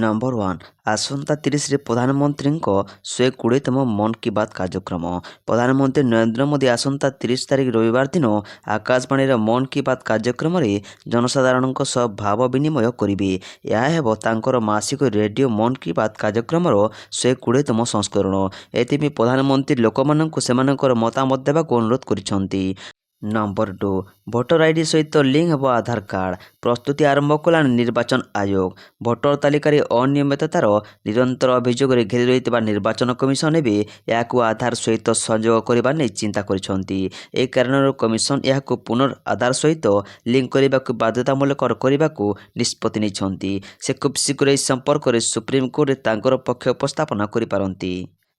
Number 1 ଆସନ୍ତା 30ରେ ପ୍ରଧାନମନ୍ତ୍ରୀଙ୍କ 120ତମ ମନ୍ କି ବାତ୍ କାର୍ଯ୍ୟକ୍ରମ। ପ୍ରଧାନମନ୍ତ୍ରୀ ନରେନ୍ଦ୍ର ମୋଦି ଆସନ୍ତା 30 ତାରିଖ ରବିବାର ଦିନ ଆକାଶବାଣୀର ମନ୍ କି ବାତ୍ କାର୍ଯ୍ୟକ୍ରମରେ ଜନସାଧାରଣଙ୍କ ସହ ଭାବ ବିନିମୟ କରିବେ। ଏହା ହେବ ତାଙ୍କର ମାସିକ ରେଡ଼ିଓ ମନ୍ କି ବାତ୍ କାର୍ଯ୍ୟକ୍ରମର 120ତମ ସଂସ୍କରଣ। ଏଥିପାଇଁ ପ୍ରଧାନମନ୍ତ୍ରୀ ଲୋକମାନଙ୍କୁ ସେମାନଙ୍କର ମତାମତ ଦେବାକୁ ଅନୁରୋଧ କରିଛନ୍ତି। ନମ୍ବର 2 ଭୋଟର ଆଇଡି ସହିତ ଲିଙ୍କ ହେବ ଆଧାର କାର୍ଡ଼। ପ୍ରସ୍ତୁତି ଆରମ୍ଭ କଲାଣି ନିର୍ବାଚନ ଆୟୋଗ। ଭୋଟର ତାଲିକାରେ ଅନିୟମିତତାର ନିରନ୍ତର ଅଭିଯୋଗରେ ଘେରି ରହିଥିବା ନିର୍ବାଚନ କମିଶନ ଏବେ ଏହାକୁ ଆଧାର ସହିତ ସଂଯୋଗ କରିବା ନେଇ ଚିନ୍ତା କରିଛନ୍ତି। ଏହି କାରଣରୁ କମିଶନ ଏହାକୁ ପୁନଃ ଆଧାର ସହିତ ଲିଙ୍କ କରିବାକୁ ବାଧ୍ୟତାମୂଳକ କରିବାକୁ ନିଷ୍ପତ୍ତି ନେଇଛନ୍ତି। ସେ ଖୁବ୍ ଶୀଘ୍ର ଏହି ସମ୍ପର୍କରେ ସୁପ୍ରିମକୋର୍ଟରେ ତାଙ୍କର ପକ୍ଷ ଉପସ୍ଥାପନ କରିପାରନ୍ତି।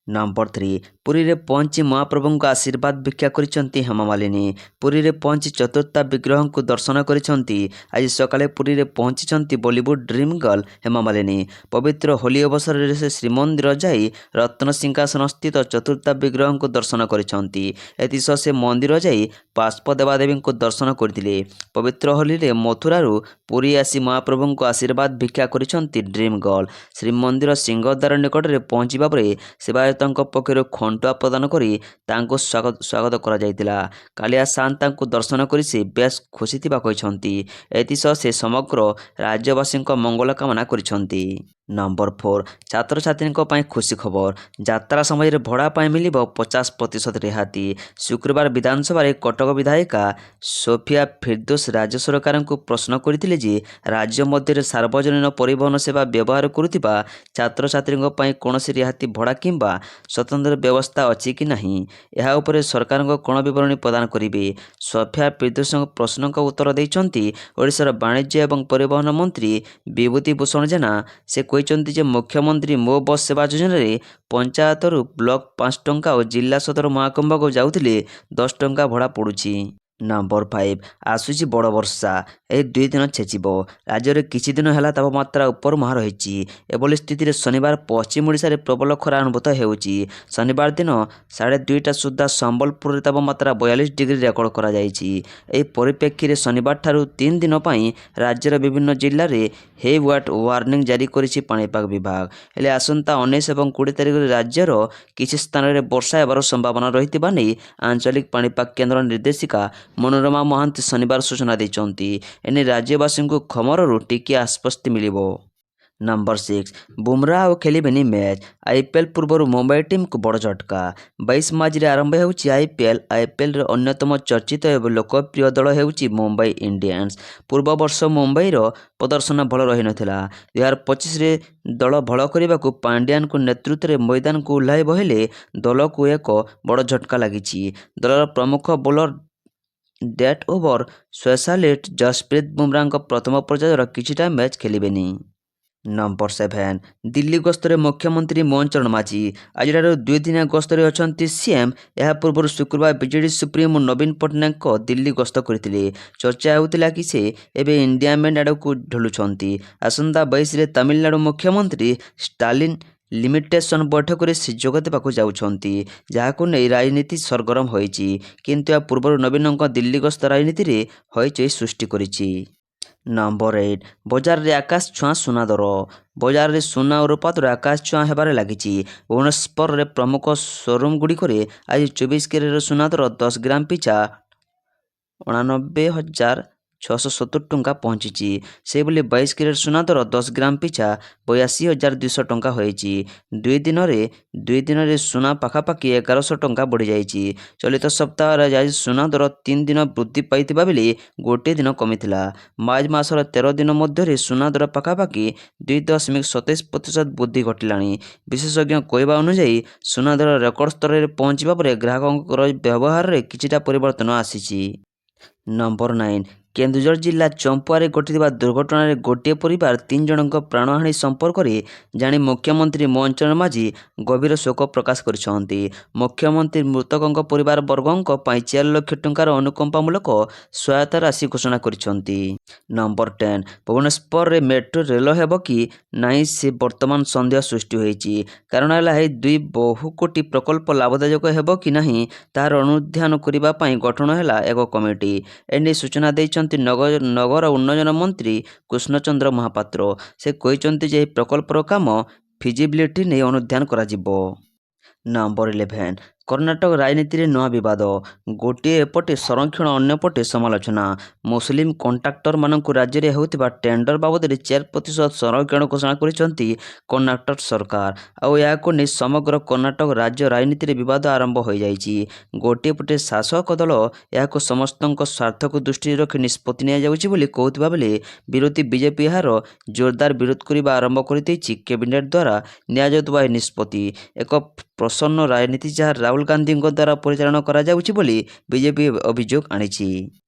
ନମ୍ବର 3 ପୁରୀରେ ପହଞ୍ଚି ମହାପ୍ରଭୁଙ୍କ ଆଶୀର୍ବାଦ ଭିକ୍ଷା କରିଛନ୍ତି ହେମାମାଲିନୀ। ପୁରୀରେ ପହଞ୍ଚି ଚତୁର୍ଥା ବିଗ୍ରହଙ୍କୁ ଦର୍ଶନ କରିଛନ୍ତି। ଆଜି ସକାଳେ ପୁରୀରେ ପହଞ୍ଚିଛନ୍ତି ବଲିଉଡ୍ ଡ୍ରିମ୍ ଗର୍ଲ ହେମାମାଲିନୀ। ପବିତ୍ର ହୋଲି ଅବସରରେ ସେ ଶ୍ରୀମନ୍ଦିର ଯାଇ ରତ୍ନସିଂହାସନ ସ୍ଥିତ ଚତୁର୍ଥା ବିଗ୍ରହଙ୍କୁ ଦର୍ଶନ କରିଛନ୍ତି। ଏଥିସହ ସେ ମନ୍ଦିର ଯାଇ ବାଷ୍ପ ଦେବାଦେବୀଙ୍କୁ ଦର୍ଶନ କରିଥିଲେ। ପବିତ୍ର ହୋଲିରେ ମଥୁରାରୁ ପୁରୀ ଆସି ମହାପ୍ରଭୁଙ୍କୁ ଆଶୀର୍ବାଦ ଭିକ୍ଷା କରିଛନ୍ତି ଡ୍ରିମ୍ ଗର୍ଲ। ଶ୍ରୀମନ୍ଦିର ସିଂହଦ୍ୱାର ନିକଟରେ ପହଞ୍ଚିବା ପରେ ସେବାୟତଙ୍କ ପକ୍ଷରୁ ଖଣ୍ଟୁଆ ପ୍ରଦାନ କରି ତାଙ୍କୁ ସ୍ୱାଗତ କରାଯାଇଥିଲା। କାଳିଆ ସାଆନ୍ତ ତାଙ୍କୁ ଦର୍ଶନ କରି ସେ ବେଶ୍ ଖୁସି ଥିବା କହିଛନ୍ତି। ଏଥିସହ ସେ ସମଗ୍ର ରାଜ୍ୟବାସୀଙ୍କ ମଙ୍ଗଳ କାମନା କରିଛନ୍ତି। ନମ୍ବର 4 ଛାତ୍ରଛାତ୍ରୀଙ୍କ ପାଇଁ ଖୁସି ଖବର। ଯାତ୍ରା ସମୟରେ ଭଡ଼ା ପାଇଁ ମିଳିବ 50% ରିହାତି। ଶୁକ୍ରବାର ବିଧାନସଭାରେ କଟକ ବିଧାୟିକା ସୋଫିଆ ଫିରଦୋଷ ରାଜ୍ୟ ସରକାରଙ୍କୁ ପ୍ରଶ୍ନ କରିଥିଲେ ଯେ ରାଜ୍ୟ ମଧ୍ୟରେ ସାର୍ବଜନୀନ ପରିବହନ ସେବା ବ୍ୟବହାର କରୁଥିବା ଛାତ୍ରଛାତ୍ରୀଙ୍କ ପାଇଁ କୌଣସି ରିହାତି ଭଡ଼ା କିମ୍ବା ସ୍ୱତନ୍ତ୍ର ବ୍ୟବସ୍ଥା ଅଛି କି ନାହିଁ। ଏହା ଉପରେ ସରକାରଙ୍କ କ'ଣ ବିବରଣୀ ପ୍ରଦାନ କରିବେ। ସୋଫିଆ ଫିରଦୋଷଙ୍କ ପ୍ରଶ୍ନଙ୍କ ଉତ୍ତର ଦେଇଛନ୍ତି ଓଡ଼ିଶାର ବାଣିଜ୍ୟ ଏବଂ ପରିବହନ ମନ୍ତ୍ରୀ ବିଭୂତି ଭୂଷଣ ଜେନା। ସେ କହିଛନ୍ତି ଯେ ମୁଖ୍ୟମନ୍ତ୍ରୀ ମୋ ବସ୍ ସେବା ଯୋଜନାରେ ପଞ୍ଚାୟତରୁ ବ୍ଲକ 5 ଟଙ୍କା ଓ ଜିଲ୍ଲା ସଦର ମହାକୁମ୍ଭକୁ ଯାଉଥିଲେ 10 ଟଙ୍କା ଭଡ଼ା ପଡ଼ୁଛି। ନମ୍ବର 5 ଆସୁଛି ବଡ଼ ବର୍ଷା। ଏହି 2 ଦିନ ଛେଚିବ। ରାଜ୍ୟରେ କିଛି ଦିନ ହେଲା ତାପମାତ୍ରା ଉପରମୁହାଁ ରହିଛି। ଏଭଳି ସ୍ଥିତିରେ ଶନିବାର ପଶ୍ଚିମ ଓଡ଼ିଶାରେ ପ୍ରବଳ ଖରା ଅନୁଭୂତ ହେଉଛି। ଶନିବାର ଦିନ 2:30ଟା ସୁଦ୍ଧା ସମ୍ବଲପୁରରେ ତାପମାତ୍ରା 42 ଡିଗ୍ରୀ ରେକର୍ଡ କରାଯାଇଛି। ଏହି ପରିପ୍ରେକ୍ଷୀରେ ଶନିବାରଠାରୁ 3 ଦିନ ପାଇଁ ରାଜ୍ୟର ବିଭିନ୍ନ ଜିଲ୍ଲାରେ ହେଭି ୱାର୍ଣ୍ଣିଂ ଜାରି କରିଛି ପାଣିପାଗ ବିଭାଗ। ହେଲେ ଆସନ୍ତା 19 ଏବଂ 20 ତାରିଖରେ ରାଜ୍ୟର କିଛି ସ୍ଥାନରେ ବର୍ଷା ହେବାର ସମ୍ଭାବନା ରହିଥିବା ନେଇ ଆଞ୍ଚଳିକ ପାଣିପାଗ କେନ୍ଦ୍ର ନିର୍ଦ୍ଦେଶିକା ମନୋରମା ମହାନ୍ତି ଶନିବାର ସୂଚନା ଦେଇଛନ୍ତି। ଏନେଇ ରାଜ୍ୟବାସୀଙ୍କୁ ଖବରରୁ ଟିକିଏ ଆଶ୍ୱସ୍ତି ମିଳିବ। ନମ୍ବର 6 ବୁମ୍ରା ଆଉ ଖେଳିବେନି ମ୍ୟାଚ୍। ଆଇପିଏଲ୍ ପୂର୍ବରୁ ମୁମ୍ବାଇ ଟିମ୍କୁ ବଡ଼ ଝଟକା। 22 ମାର୍ଚ୍ଚରେ ଆରମ୍ଭ ହେଉଛି ଆଇପିଏଲ୍। ଆଇପିଏଲ୍ର ଅନ୍ୟତମ ଚର୍ଚ୍ଚିତ ଏବଂ ଲୋକପ୍ରିୟ ଦଳ ହେଉଛି ମୁମ୍ବାଇ ଇଣ୍ଡିଆନ୍ସ। ପୂର୍ବ ବର୍ଷ ମୁମ୍ବାଇର ପ୍ରଦର୍ଶନ ଭଲ ରହିନଥିଲା। 2025ରେ ଦଳ ଭଲ କରିବାକୁ ପାଣ୍ଡିଆନଙ୍କ ନେତୃତ୍ୱରେ ମଇଦାନକୁ ଓହ୍ଲାଇବ ହେଲେ ଦଳକୁ ଏକ ବଡ଼ ଝଟକା ଲାଗିଛି। ଦଳର ପ୍ରମୁଖ bowler death over specialist Jasprit ବୁମ୍ରାଙ୍କ ପ୍ରଥମ ପର୍ଯ୍ୟାୟର କିଛିଟା ମ୍ୟାଚ୍ ଖେଳିବେନି। ନମ୍ବର 7 ଦିଲ୍ଲୀ ଗସ୍ତରେ ମୁଖ୍ୟମନ୍ତ୍ରୀ ମୋହନ ଚରଣ ମାଝୀ। ଆଜିଠାରୁ 2 ଦିନିଆ ଗସ୍ତରେ ଅଛନ୍ତି ସିଏମ୍। ଏହା ପୂର୍ବରୁ ଶୁକ୍ରବାର ବିଜେଡି ସୁପ୍ରିମୋ ନବୀନ ପଟ୍ଟନାୟକ ଦିଲ୍ଲୀ ଗସ୍ତ କରିଥିଲେ। ଚର୍ଚ୍ଚା ହେଉଥିଲା କି ସେ ଏବେ ଇଣ୍ଡିଆମେଣ୍ଟ ଆଡ଼କୁ ଢଳୁଛନ୍ତି। ଆସନ୍ତା 22ରେ ତାମିଲନାଡୁ ମୁଖ୍ୟମନ୍ତ୍ରୀ ଷ୍ଟାଲିନ ଲିମିଟେସନ ବୈଠକରେ ସେ ଯୋଗ ଦେବାକୁ ଯାଉଛନ୍ତି, ଯାହାକୁ ନେଇ ରାଜନୀତି ସରଗରମ ହୋଇଛି। କିନ୍ତୁ ଏହା ପୂର୍ବରୁ ନବୀନଙ୍କ ଦିଲ୍ଲୀ ଗସ୍ତ ରାଜନୀତିରେ ହଇଚଇ ସୃଷ୍ଟି କରିଛି। ନମ୍ବର 8 ବଜାରରେ ଆକାଶ ଛୁଆଁ ସୁନା ଦର। ବଜାରରେ ସୁନା ଓ ରୂପା ଦର ଆକାଶ ଛୁଆଁ ହେବାରେ ଲାଗିଛି। ଭୁବନେଶ୍ୱରରେ ପ୍ରମୁଖ ସୋରୁମଗୁଡ଼ିକରେ ଆଜି 24 କ୍ୟାରେଟର ସୁନା ଦର 10 ଗ୍ରାମ ପିଛା 89,670 ଟଙ୍କା ପହଞ୍ଚିଛି। ସେହିଭଳି 22 କ୍ୟାରେଟ ସୁନା ଦର 10 ଗ୍ରାମ ପିଛା 82,200 ଟଙ୍କା ହୋଇଛି। ଦୁଇ ଦିନରେ ସୁନା ପାଖାପାଖି 1,100 ଟଙ୍କା ବଢ଼ିଯାଇଛି। ଚଳିତ ସପ୍ତାହରେ ଆଜି ସୁନା ଦର 3 ଦିନ ବୃଦ୍ଧି ପାଇଥିବା ବେଳେ ଗୋଟିଏ ଦିନ କମିଥିଲା। ମାର୍ଚ୍ଚ ମାସର 13 ଦିନ ମଧ୍ୟରେ ସୁନା ଦର ପାଖାପାଖି 2.27% ବୃଦ୍ଧି ଘଟିଲାଣି। ବିଶେଷଜ୍ଞଙ୍କ କହିବା ଅନୁଯାୟୀ ସୁନା ଦର ରେକର୍ଡ ସ୍ତରରେ ପହଞ୍ଚିବା ପରେ ଗ୍ରାହକଙ୍କର ବ୍ୟବହାରରେ କିଛିଟା ପରିବର୍ତ୍ତନ ଆସିଛି। ନମ୍ବର 9 କେନ୍ଦୁଝର ଜିଲ୍ଲା ଚମ୍ପୁଆରେ ଘଟିଥିବା ଦୁର୍ଘଟଣାରେ ଗୋଟିଏ ପରିବାର 3 ଜଣଙ୍କ ପ୍ରାଣହାନୀ ସମ୍ପର୍କରେ ଜାଣି ମୁଖ୍ୟମନ୍ତ୍ରୀ ମୋହନ ଚରଣ ମାଝୀ ଗଭୀର ଶୋକ ପ୍ରକାଶ କରିଛନ୍ତି। ମୁଖ୍ୟମନ୍ତ୍ରୀ ମୃତକଙ୍କ ପରିବାରବର୍ଗଙ୍କ ପାଇଁ 4 ଲକ୍ଷ ଟଙ୍କାର ଅନୁକମ୍ପାମୂଳକ ସହାୟତା ରାଶି ଘୋଷଣା କରିଛନ୍ତି। ନମ୍ବର 10 ଭୁବନେଶ୍ୱରରେ ମେଟ୍ରୋ ରେଳ ହେବ କି ନାହିଁ ସେ ବର୍ତ୍ତମାନ ସନ୍ଦେହ ସୃଷ୍ଟି ହୋଇଛି। କାରଣ ହେଲା ଏହି 2 ବହୁକୋଟି ପ୍ରକଳ୍ପ ଲାଭଦାୟକ ହେବ କି ନାହିଁ ତାହାର ଅନୁଧ୍ୟାନ କରିବା ପାଇଁ ଗଠନ ହେଲା ଏକ କମିଟି। ଏନେଇ ସୂଚନା ଦେଇଛନ୍ତି କରିଛନ୍ତି ନଗର ଉନ୍ନୟନ ମନ୍ତ୍ରୀ କୃଷ୍ଣଚନ୍ଦ୍ର ମହାପାତ୍ର। ସେ କହିଛନ୍ତି ଯେ ଏହି ପ୍ରକଳ୍ପର କାମ ଫିଜିବିଲିଟି ନେଇ ଅନୁଧ୍ୟାନ କରାଯିବ। ନମ୍ବର 11 କର୍ଣ୍ଣାଟକ ରାଜନୀତିରେ ନୂଆ ବିବାଦ। ଗୋଟିଏ ଏପଟେ ସଂରକ୍ଷଣ ଅନ୍ୟପଟେ ସମାଲୋଚନା। ମୁସଲିମ କଣ୍ଟ୍ରାକ୍ଟରମାନଙ୍କୁ ରାଜ୍ୟରେ ହେଉଥିବା ଟେଣ୍ଡର ବାବଦରେ 4% ସଂରକ୍ଷଣ ଘୋଷଣା କରିଛନ୍ତି କର୍ଣ୍ଣାଟକ ସରକାର। ଆଉ ଏହାକୁ ନେଇ ସମଗ୍ର କର୍ଣ୍ଣାଟକ ରାଜ୍ୟ ରାଜନୀତିରେ ବିବାଦ ଆରମ୍ଭ ହୋଇଯାଇଛି। ଗୋଟିଏ ପଟେ ଶାସକ ଦଳ ଏହାକୁ ସମସ୍ତଙ୍କ ସ୍ୱାର୍ଥକୁ ଦୃଷ୍ଟିରେ ରଖି ନିଷ୍ପତ୍ତି ନିଆଯାଉଛି ବୋଲି କହୁଥିବା ବେଳେ ବିରୋଧୀ ବିଜେପି ଏହାର ଜୋରଦାର ବିରୋଧ କରିବା ଆରମ୍ଭ କରିଦେଇଛି। କ୍ୟାବିନେଟ୍ ଦ୍ୱାରା ନିଆଯାଉଥିବା ଏହି ନିଷ୍ପତ୍ତି ଏକ ପ୍ରସନ୍ନ ରାଜନୀତି ଯାହା ରାହୁଲ ଗାନ୍ଧୀଙ୍କ ଦ୍ୱାରା ପରିଚାଳନା କରାଯାଉଛି ବୋଲି ବିଜେପି ଅଭିଯୋଗ ଆଣିଛି।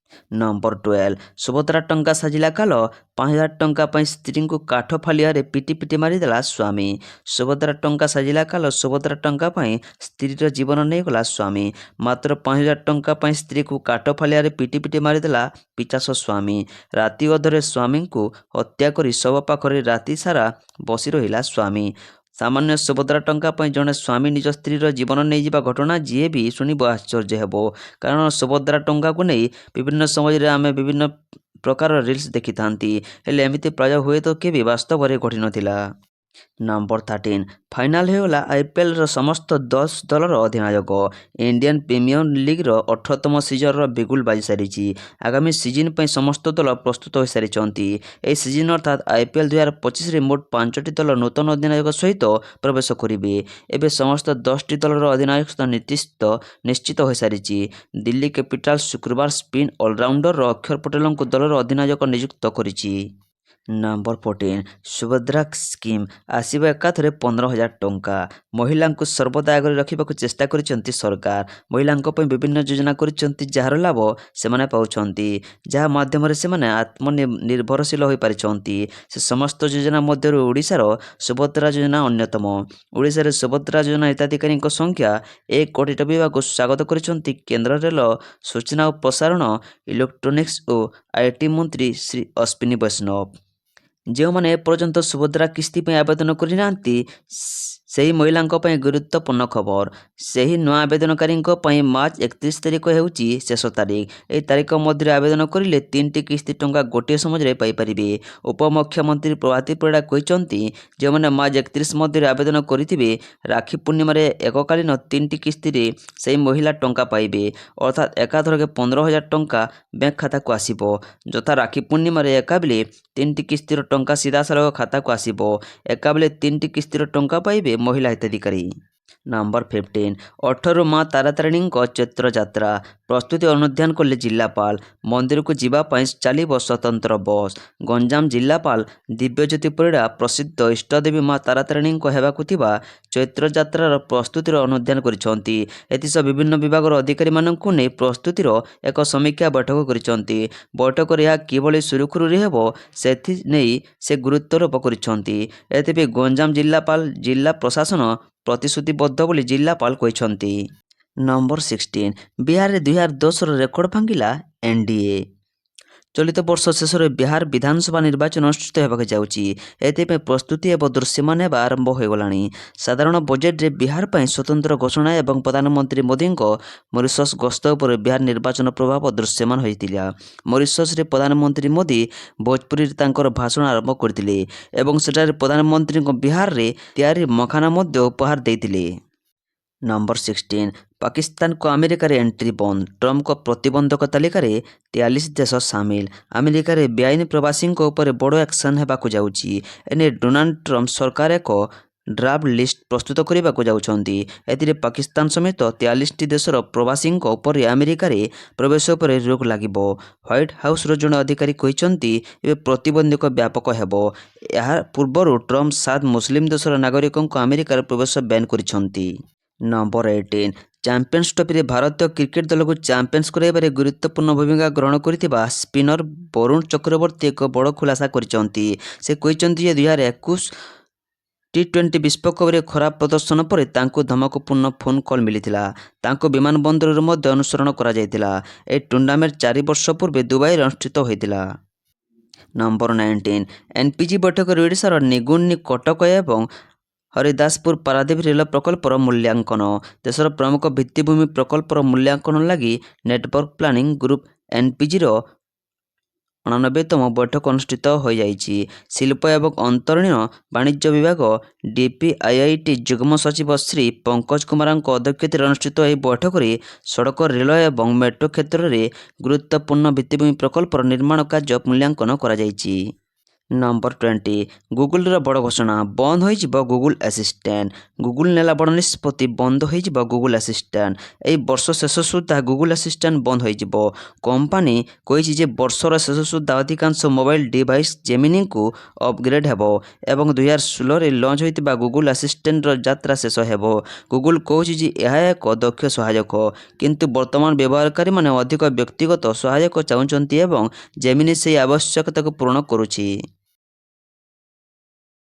ନମ୍ବର 12 ସୁଭଦ୍ରା ଟଙ୍କା ସାଜିଲା କାଲ। 5,000 ଟଙ୍କା ପାଇଁ ସ୍ତ୍ରୀଙ୍କୁ କାଠ ଫାଲିଆରେ ପିଟି ପିଟି ମାରିଦେଲା ସ୍ୱାମୀ। ସୁଭଦ୍ରା ଟଙ୍କା ସାଜିଲା କାଲ। ସୁଭଦ୍ରା ଟଙ୍କା ପାଇଁ ସ୍ତ୍ରୀର ଜୀବନ ନେଇଗଲା ସ୍ୱାମୀ। ମାତ୍ର 5,000 ଟଙ୍କା ପାଇଁ ସ୍ତ୍ରୀକୁ କାଠ ଫାଲିଆରେ ପିଟି ପିଟି ମାରିଦେଲା ପିଚାସ ସ୍ୱାମୀ। ରାତି ଅଧରେ ସ୍ୱାମୀଙ୍କୁ ହତ୍ୟା କରି ଶବ ପାଖରେ ରାତି ସାରା ବସି ରହିଲା ସ୍ୱାମୀ। ସାମାନ୍ୟ ସୁଭଦ୍ରା ଟଙ୍କା ପାଇଁ ଜଣେ ସ୍ୱାମୀ ନିଜ ସ୍ତ୍ରୀର ଜୀବନ ନେଇଯିବା ଘଟଣା ଯିଏ ବି ଶୁଣିବ ଆଶ୍ଚର୍ଯ୍ୟ ହେବ। କାରଣ ସୁଭଦ୍ରା ଟଙ୍କାକୁ ନେଇ ବିଭିନ୍ନ ସମୟରେ ଆମେ ବିଭିନ୍ନ ପ୍ରକାର ରିଲ୍ସ ଦେଖିଥାନ୍ତି। ହେଲେ ଏମିତି ପ୍ରାୟ ହୁଏତ କେବେ ବାସ୍ତବରେ ଘଟିନଥିଲା। ନମ୍ବର 13 ଫାଇନାଲ ହୋଇଗଲା IPLର ସମସ୍ତ 10 ଦଳର ଅଧିନାୟକ। ଇଣ୍ଡିଆନ୍ ପ୍ରିମିୟର ଲିଗ୍ର 18ତମ ସିଜନର ବିଗୁଲ ବାଜି ସାରିଛି। ଆଗାମୀ ସିଜିନ୍ ପାଇଁ ସମସ୍ତ ଦଳ ପ୍ରସ୍ତୁତ ହୋଇସାରିଛନ୍ତି। ଏହି ସିଜିନ୍ ଅର୍ଥାତ୍ IPL 2025ରେ ମୋଟ 5ଟି ଦଳ ନୂତନ ଅଧିନାୟକ ସହିତ ପ୍ରବେଶ କରିବେ। ଏବେ ସମସ୍ତ 10ଟି ଦଳର ଅଧିନାୟକ ନିଶ୍ଚିତ ହୋଇସାରିଛି। ଦିଲ୍ଲୀ କ୍ୟାପିଟାଲ୍ସ ଶୁକ୍ରବାର ସ୍ପିନ୍ ଅଲରାଉଣ୍ଡର ଅକ୍ଷର ପଟେଲଙ୍କୁ ଦଳର ଅଧିନାୟକ ନିଯୁକ୍ତ କରିଛି। ନମ୍ବର 14 ସୁଭଦ୍ରା ସ୍କିମ୍ ଆସିବ ଏକାଥରେ 15,000 ଟଙ୍କା। ମହିଳାଙ୍କୁ ସର୍ବଦା ଆଗରେ ରଖିବାକୁ ଚେଷ୍ଟା କରିଛନ୍ତି ସରକାର। ମହିଳାଙ୍କ ପାଇଁ ବିଭିନ୍ନ ଯୋଜନା କରିଛନ୍ତି ଯାହାର ଲାଭ ସେମାନେ ପାଉଛନ୍ତି, ଯାହା ମାଧ୍ୟମରେ ସେମାନେ ଆତ୍ମନିର୍ଭରଶୀଳ ହୋଇପାରିଛନ୍ତି। ସେ ସମସ୍ତ ଯୋଜନା ମଧ୍ୟରୁ ଓଡ଼ିଶାର ସୁଭଦ୍ରା ଯୋଜନା ଅନ୍ୟତମ। ଓଡ଼ିଶାରେ ସୁଭଦ୍ରା ଯୋଜନା ହିତାଧିକାରୀଙ୍କ ସଂଖ୍ୟା 1 କୋଟି ଟପିବାକୁ ସ୍ୱାଗତ କରିଛନ୍ତି କେନ୍ଦ୍ର ରେଳ, ସୂଚନା ଓ ପ୍ରସାରଣ, ଇଲେକ୍ଟ୍ରୋନିକ୍ସ ଓ IT ମନ୍ତ୍ରୀ ଶ୍ରୀ ଅଶ୍ୱିନୀ ବୈଷ୍ଣବ। ଯେଉଁମାନେ ଏପର୍ଯ୍ୟନ୍ତ ସୁଭଦ୍ରା କିସ୍ତି ପାଇଁ ଆବେଦନ କରିନାହାନ୍ତି ସେହି ମହିଳାଙ୍କ ପାଇଁ ଗୁରୁତ୍ୱପୂର୍ଣ୍ଣ ଖବର। ସେହି ନୂଆ ଆବେଦନକାରୀଙ୍କ ପାଇଁ ମାର୍ଚ୍ଚ 31 ତାରିଖ ହେଉଛି ଶେଷ ତାରିଖ। ଏହି ତାରିଖ ମଧ୍ୟରେ ଆବେଦନ କରିଲେ 3ଟି କିସ୍ତି ଟଙ୍କା ଗୋଟିଏ ସମୟରେ ପାଇପାରିବେ। ଉପମୁଖ୍ୟମନ୍ତ୍ରୀ ପ୍ରଭାତୀ ପରିଡ଼ା କହିଛନ୍ତି ଯେଉଁମାନେ ମାର୍ଚ୍ଚ 31 ମଧ୍ୟରେ ଆବେଦନ କରିଥିବେ ରାକ୍ଷୀ ପୂର୍ଣ୍ଣିମାରେ ଏକକାଳୀନ 3ଟି କିସ୍ତିରେ ସେହି ମହିଳା ଟଙ୍କା ପାଇବେ। ଅର୍ଥାତ୍ ଏକାଥରକେ 15,000 ଟଙ୍କା ବ୍ୟାଙ୍କ ଖାତାକୁ ଆସିବ। ଯଥା ରାକ୍ଷୀ ପୂର୍ଣ୍ଣିମାରେ ଏକାବେଳେ 3ଟି କିସ୍ତିର ଟଙ୍କା ସିଧାସଳଖ ଖାତାକୁ ଆସିବ। ଏକାବେଳେ 3ଟି କିସ୍ତିର ଟଙ୍କା ପାଇବେ ମହିଳା ହିତାଧିକାରୀ। ନମ୍ବର 15 18ରୁ ମା ତାରାତାରିଣୀଙ୍କ ଚୈତ୍ର ଯାତ୍ରା ପ୍ରସ୍ତୁତି ଅନୁଧ୍ୟାନ କଲେ ଜିଲ୍ଲାପାଳ। ମନ୍ଦିରକୁ ଯିବା ପାଇଁ ଚାଲିବ ସ୍ୱତନ୍ତ୍ର ବସ୍। ଗଞ୍ଜାମ ଜିଲ୍ଲାପାଳ ଦିବ୍ୟଜ୍ୟୋତି ପରିଡ଼ା ପ୍ରସିଦ୍ଧ ଇଷ୍ଟଦେବୀ ମା ତାରାତାରିଣୀଙ୍କ ହେବାକୁ ଥିବା ଚୈତ୍ର ଯାତ୍ରାର ପ୍ରସ୍ତୁତିର ଅନୁଧ୍ୟାନ କରିଛନ୍ତି। ଏଥିସହ ବିଭିନ୍ନ ବିଭାଗର ଅଧିକାରୀମାନଙ୍କୁ ନେଇ ପ୍ରସ୍ତୁତିର ଏକ ସମୀକ୍ଷା ବୈଠକ କରିଛନ୍ତି। ବୈଠକରେ ଏହା କିଭଳି ସୁରୁଖୁରୁରେ ହେବ ସେଥିନେଇ ସେ ଗୁରୁତ୍ୱାରୋପ କରିଛନ୍ତି। ଏଥିପାଇଁ ଗଞ୍ଜାମ ଜିଲ୍ଲାପାଳ ଜିଲ୍ଲା ପ୍ରଶାସନ ପ୍ରତିଶ୍ରୁତିବଦ୍ଧ ବୋଲି ଜିଲ୍ଲାପାଳ କହିଛନ୍ତି। ନମ୍ବର 16 ବିହାରରେ 2010ର ରେକର୍ଡ ଭାଙ୍ଗିଲା NDA। ଚଳିତ ବର୍ଷ ଶେଷରେ ବିହାର ବିଧାନସଭା ନିର୍ବାଚନ ଅନୁଷ୍ଠିତ ହେବାକୁ ଯାଉଛି। ଏଥିପାଇଁ ପ୍ରସ୍ତୁତି ଏବଂ ଦୃଶ୍ୟମାନ ହେବା ଆରମ୍ଭ ହୋଇଗଲାଣି। ସାଧାରଣ ବଜେଟରେ ବିହାର ପାଇଁ ସ୍ୱତନ୍ତ୍ର ଘୋଷଣା ଏବଂ ପ୍ରଧାନମନ୍ତ୍ରୀ ମୋଦିଙ୍କ ମରିସସ୍ ଗସ୍ତ ଉପରେ ବିହାର ନିର୍ବାଚନ ପ୍ରଭାବ ଦୃଶ୍ୟମାନ ହୋଇଥିଲା। ମରିସସ୍ରେ ପ୍ରଧାନମନ୍ତ୍ରୀ ମୋଦି ଭୋଜପୁରରେ ତାଙ୍କର ଭାଷଣ ଆରମ୍ଭ କରିଥିଲେ ଏବଂ ସେଠାରେ ପ୍ରଧାନମନ୍ତ୍ରୀଙ୍କ ବିହାରରେ ତିଆରି ମଖାନା ମଧ୍ୟ ଉପହାର ଦେଇଥିଲେ। ନମ୍ବର 16 ପାକିସ୍ତାନକୁ ଆମେରିକାରେ ଏଣ୍ଟ୍ରି ବନ୍ଦ। ଟ୍ରମ୍ପଙ୍କ ପ୍ରତିବନ୍ଧକ ତାଲିକାରେ 43 ଦେଶ ସାମିଲ। ଆମେରିକାରେ ବେଆଇନ ପ୍ରବାସୀଙ୍କ ଉପରେ ବଡ଼ ଆକ୍ସନ ହେବାକୁ ଯାଉଛି। ଏନେଇ ଡୋନାଲ୍ଡ ଟ୍ରମ୍ପ ସରକାର ଏକ ଡ୍ରାଫ୍ଟ ଲିଷ୍ଟ ପ୍ରସ୍ତୁତ କରିବାକୁ ଯାଉଛନ୍ତି। ଏଥିରେ ପାକିସ୍ତାନ ସମେତ 43ଟି ଦେଶର ପ୍ରବାସୀଙ୍କ ଉପରେ ଆମେରିକାରେ ପ୍ରବେଶ ଉପରେ ରୋକ ଲାଗିବ। ହ୍ୱାଇଟ୍ ହାଉସର ଜଣେ ଅଧିକାରୀ କହିଛନ୍ତି ଏବେ ପ୍ରତିବନ୍ଧକ ବ୍ୟାପକ ହେବ। ଏହା ପୂର୍ବରୁ ଟ୍ରମ୍ପ 7 ମୁସଲିମ ଦେଶର ନାଗରିକଙ୍କୁ ଆମେରିକାରେ ପ୍ରବେଶ ବ୍ୟାନ୍ କରିଛନ୍ତି। ନମ୍ବର 18 ଚାମ୍ପିୟନ୍ସ ଟ୍ରଫିରେ ଭାରତୀୟ କ୍ରିକେଟ ଦଳକୁ ଚାମ୍ପିୟନ୍ସ କରାଇବାରେ ଗୁରୁତ୍ୱପୂର୍ଣ୍ଣ ଭୂମିକା ଗ୍ରହଣ କରିଥିବା ସ୍ପିନର ବରୁଣ ଚକ୍ରବର୍ତ୍ତୀ ଏକ ବଡ଼ ଖୁଲାସା କରିଛନ୍ତି। ସେ କହିଛନ୍ତି ଯେ 2021 T20 ବିଶ୍ୱକପରେ ଖରାପ ପ୍ରଦର୍ଶନ ପରେ ତାଙ୍କୁ ଧମକପୂର୍ଣ୍ଣ ଫୋନ୍ କଲ୍ ମିଳିଥିଲା। ତାଙ୍କୁ ବିମାନବନ୍ଦରରୁ ମଧ୍ୟ ଅନୁସରଣ କରାଯାଇଥିଲା। ଏହି ଟୁର୍ଣ୍ଣାମେଣ୍ଟ 4 ବର୍ଷ ପୂର୍ବେ ଦୁବାଇରେ ଅନୁଷ୍ଠିତ ହୋଇଥିଲା। ନମ୍ବର 19 NPG ବୈଠକରେ ଓଡ଼ିଶାର ନିଗୁନି, କଟକ ଏବଂ ହରିଦାସପୁର ପାରାଦୀପ ରେଳ ପ୍ରକଳ୍ପର ମୂଲ୍ୟାଙ୍କନ। ଦେଶର ପ୍ରମୁଖ ଭିତ୍ତିଭୂମି ପ୍ରକଳ୍ପର ମୂଲ୍ୟାଙ୍କନ ଲାଗି ନେଟୱର୍କ ପ୍ଲାନିଂ ଗ୍ରୁପ NPGର ଅଣାନବେତମ ବୈଠକ ଅନୁଷ୍ଠିତ ହୋଇଯାଇଛି। ଶିଳ୍ପ ଏବଂ ଅନ୍ତରୀଣ ବାଣିଜ୍ୟ ବିଭାଗ DPIIT ଯୁଗ୍ମ ସଚିବ ଶ୍ରୀ ପଙ୍କଜ କୁମାରଙ୍କ ଅଧ୍ୟକ୍ଷତାରେ ଅନୁଷ୍ଠିତ ଏହି ବୈଠକରେ ସଡ଼କ, ରେଳ ଏବଂ ମେଟ୍ରୋ କ୍ଷେତ୍ରରେ ଗୁରୁତ୍ୱପୂର୍ଣ୍ଣ ଭିତ୍ତିଭୂମି ପ୍ରକଳ୍ପର ନିର୍ମାଣ କାର୍ଯ୍ୟ ମୂଲ୍ୟାଙ୍କନ କରାଯାଇଛି। ନମ୍ବର 20 ଗୁଗୁଲର ବଡ଼ ଘୋଷଣା, ବନ୍ଦ ହୋଇଯିବ ଗୁଗୁଲ ଆସିଷ୍ଟାଣ୍ଟ। ଗୁଗୁଲ ନେଲା ବଡ଼ ନିଷ୍ପତ୍ତି, ବନ୍ଦ ହୋଇଯିବ ଗୁଗୁଲ ଆସିଷ୍ଟାଣ୍ଟ। ଏହି ବର୍ଷ ଶେଷ ସୁଦ୍ଧା ଗୁଗୁଲ ଆସିଷ୍ଟାଣ୍ଟ ବନ୍ଦ ହୋଇଯିବ। କମ୍ପାନୀ କହିଛି ଯେ ବର୍ଷର ଶେଷ ସୁଦ୍ଧା ଅଧିକାଂଶ ମୋବାଇଲ ଡିଭାଇସ୍ ଜେମିନିକୁ ଅପଗ୍ରେଡ୍ ହେବ ଏବଂ 2016ରେ ଲଞ୍ଚ ହୋଇଥିବା ଗୁଗୁଲ ଆସିଷ୍ଟାଣ୍ଟର ଯାତ୍ରା ଶେଷ ହେବ। ଗୁଗୁଲ କହୁଛି ଯେ ଏହା ଏକ ଦକ୍ଷ ସହାୟକ, କିନ୍ତୁ ବର୍ତ୍ତମାନ ବ୍ୟବହାରକାରୀମାନେ ଅଧିକ ବ୍ୟକ୍ତିଗତ ସହାୟକ ଚାହୁଁଛନ୍ତି ଏବଂ ଜେମିନି ସେହି ଆବଶ୍ୟକତାକୁ ପୂରଣ କରୁଛି।